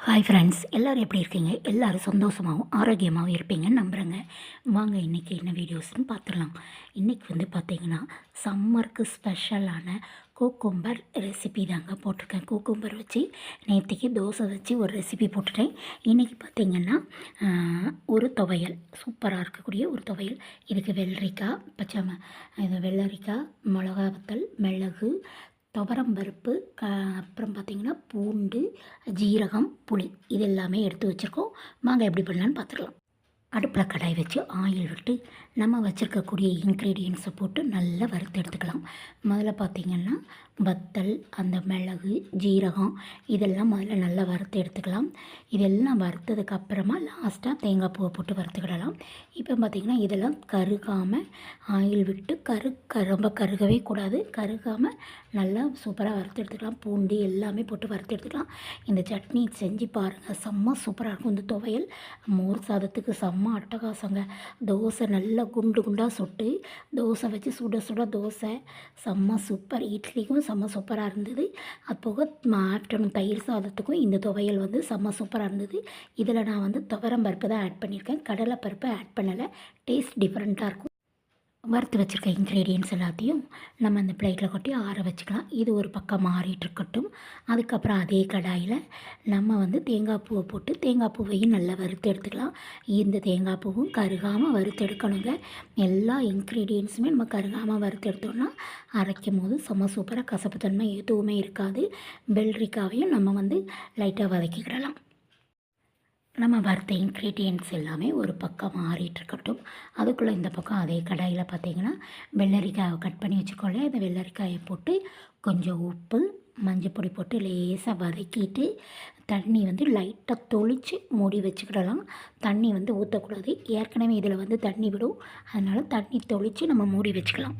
Hi friends, எல்லோரும் எப்படி இருக்கீங்க? எல்லோரும் சந்தோஷமாகவும் ஆரோக்கியமாகவும் இருப்பீங்கன்னு நம்புகிறேங்க. வாங்க இன்றைக்கி என்ன வீடியோஸ்னு பார்த்துடலாம். இன்றைக்கி வந்து பார்த்திங்கன்னா சம்மருக்கு ஸ்பெஷலான கூக்கும்பர் ரெசிபி தாங்க போட்டிருக்கேன். கூக்கும்பர் வச்சு நேற்றுக்கு தோசை வச்சு ஒரு ரெசிபி போட்டுட்டேன். இன்றைக்கி பார்த்திங்கன்னா ஒரு துவையல், சூப்பராக இருக்கக்கூடிய ஒரு துவையல். இதுக்கு வெள்ளரிக்காய், இது வெள்ளரிக்காய், மிளகா வத்தல், மிளகு, துவரம் பருப்பு, அப்புறம் பார்த்திங்கன்னா பூண்டு, ஜீரகம், புளி இது எல்லாமே எடுத்து வச்சுருக்கோம். வாங்க எப்படி பண்ணலான்னு பார்த்துக்கலாம். அடுப்பில் கடாய் வச்சு ஆயில் விட்டு நம்ம வச்சுருக்கக்கூடிய இன்க்ரீடியன்ஸை போட்டு நல்லா வறுத்து எடுத்துக்கலாம். முதல்ல பார்த்திங்கன்னா வத்தல், அந்த மிளகு, ஜீரகம் இதெல்லாம் முதல்ல நல்லா வறுத்து எடுத்துக்கலாம். இதெல்லாம் வறுத்ததுக்கு அப்புறமா லாஸ்ட்டாக தேங்காய் பூவை போட்டு வறுத்துக்கிடலாம். இப்போ பார்த்திங்கன்னா இதெல்லாம் கருகாமல் ஆயில் விட்டு ரொம்ப கருகவே கூடாது, கருகாமல் நல்லா சூப்பராக வறுத்து எடுத்துக்கலாம். பூண்டு எல்லாமே போட்டு வறுத்து எடுத்துக்கலாம். இந்த சட்னி செஞ்சு பாருங்கள், செம்ம சூப்பராக இருக்கும். இந்த துவையல் மோர் சாதத்துக்கு செம்ம அட்டகாசங்க. தோசை நல்லா குண்டு குண்டாக சுட்டு தோசை வச்சு சுட சுட தோசை செம்ம சூப்பர். இட்லிக்கும் செம்ம சூப்பராக இருந்தது. அது போக ஆஃப்டர்நூன் தயிர் சாதத்துக்கும் இந்த துவையல் வந்து செம்ம சூப்பராக இருந்தது. இதில் நான் வந்து துவரம் பருப்பு தான் ஆட் பண்ணியிருக்கேன், கடலை பருப்பு ஆட் பண்ணலை. டேஸ்ட் டிஃப்ரெண்ட்டாக இருக்கும். வறுத்து வச்சுருக்க இன்க்ரீடியன்ஸ் எல்லாத்தையும் நம்ம அந்த பிளேட்டில் கொட்டி ஆற வச்சுக்கலாம். இது ஒரு பக்கம் மாறிட்டுருக்கட்டும். அதுக்கப்புறம் அதே கடாயில் நம்ம வந்து தேங்காய் பூவை போட்டு தேங்காய் பூவையும் நல்லா வறுத்து எடுத்துக்கலாம். இந்த தேங்காய் பூவும் கருகாமல் வறுத்து எடுக்கணுங்க. எல்லா இன்க்ரீடியன்ஸுமே நம்ம கருகாமல் வறுத்து எடுத்தோம்னா அரைக்கும் போது செம்ம சூப்பராக கசப்புத்தன்மை எதுவுமே இருக்காது. வெள்ளரிக்காவையும் நம்ம வந்து லைட்டாக வதக்கிக்கிடலாம். நம்ம வறுத்த இன்க்ரீடியன்ட்ஸ் எல்லாமே ஒரு பக்கம் மாறிட்டுருக்கட்டும். அதுக்குள்ளே இந்த பக்கம் அதே கடாயில் பார்த்திங்கன்னா வெள்ளரிக்காயை கட் பண்ணி வச்சுக்கோல, இந்த வெள்ளரிக்காயை போட்டு கொஞ்சம் உப்பு, மஞ்சள் பொடி போட்டு லேசாக வதக்கிட்டு தண்ணி வந்து லைட்டாக தொளித்து மூடி வச்சுக்கிடலாம். தண்ணி வந்து ஊற்றக்கூடாது, ஏற்கனவே இதில் வந்து தண்ணி விடும். அதனால் தண்ணி தொளித்து நம்ம மூடி வச்சுக்கலாம்.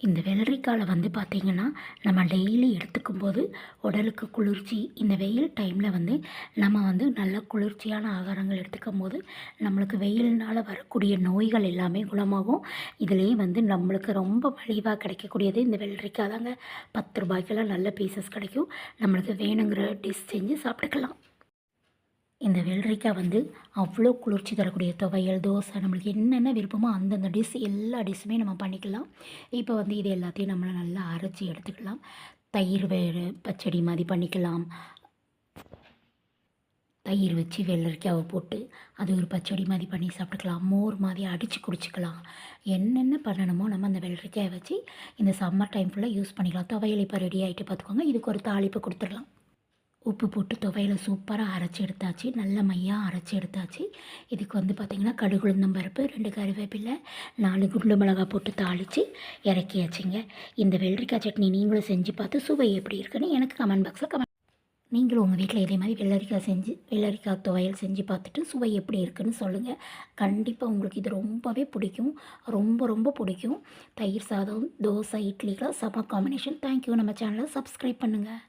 இந்த வெள்ளரிக்காயில் வந்து பார்த்திங்கன்னா நம்ம டெய்லி எடுத்துக்கும் போது உடலுக்கு குளிர்ச்சி. இந்த வெயில் டைமில் வந்து நம்ம வந்து நல்ல குளிர்ச்சியான ஆகாரங்கள் எடுத்துக்கும் போது நம்மளுக்கு வெயில்னால் வரக்கூடிய நோய்கள் எல்லாமே குணமாகும். இதிலேயே வந்து நம்மளுக்கு ரொம்ப மலிவாக கிடைக்கக்கூடியது இந்த வெள்ளரிக்காய் தாங்க. 10 ரூபாய்க்கெல்லாம் நல்ல பீசஸ் கிடைக்கும். நம்மளுக்கு வேணுங்கிற டிஷ் செஞ்சு சாப்பிட்டுக்கலாம். இந்த வெள்ளரிக்காய் வந்து அவ்வளோ குளிர்ச்சி தரக்கூடிய துவையல், தோசை, நம்மளுக்கு என்னென்ன விருப்பமோ அந்தந்த டிஷ் எல்லா டிஷ்ஷுமே நம்ம பண்ணிக்கலாம். இப்போ வந்து இது எல்லாத்தையும் நம்மளை நல்லா அரைச்சி எடுத்துக்கலாம். தயிர் வேறு பச்சடி மாதிரி பண்ணிக்கலாம். தயிர் வச்சு வெள்ளரிக்காவை போட்டு அது ஒரு பச்சடி மாதிரி பண்ணி சாப்பிட்டுக்கலாம். மோர் மாதிரி அடித்து குடிச்சிக்கலாம். என்னென்ன பண்ணணுமோ நம்ம அந்த வெள்ளரிக்காயை வச்சு இந்த சம்மர் டைம் ஃபுல்லாக யூஸ் பண்ணிக்கலாம். துவையல் இப்போ ரெடி ஆகிட்டு பார்த்துக்கோங்க. இதுக்கு ஒரு தாளிப்பு கொடுத்துடலாம். உப்பு போட்டு துவையலை சூப்பராக அரைச்சி எடுத்தாச்சு, நல்ல மையாக அரைச்சி எடுத்தாச்சு. இதுக்கு வந்து பார்த்திங்கன்னா கடுகு, உளுந்தம் பருப்பு, 2 கருவேப்பிலை, 4 குண்டு மிளகாய் போட்டு தாளித்து இறக்கியாச்சுங்க. இந்த வெள்ளரிக்காய் சட்னி நீங்களும் செஞ்சு பார்த்து சுவை எப்படி இருக்குன்னு எனக்கு கமெண்ட் பாக்ஸில் கமெண்ட். நீங்களும் உங்கள் வீட்டில் இதே மாதிரி வெள்ளரிக்காய் துவையல் செஞ்சு பார்த்துட்டு சுவை எப்படி இருக்குன்னு சொல்லுங்கள். கண்டிப்பாக உங்களுக்கு இது ரொம்பவே பிடிக்கும், ரொம்ப ரொம்ப பிடிக்கும். தயிர் சாதம், தோசை, இட்லிக்கெலாம் செம காம்பினேஷன். தேங்க்யூ. நம்ம சேனலை சப்ஸ்கிரைப் பண்ணுங்கள்.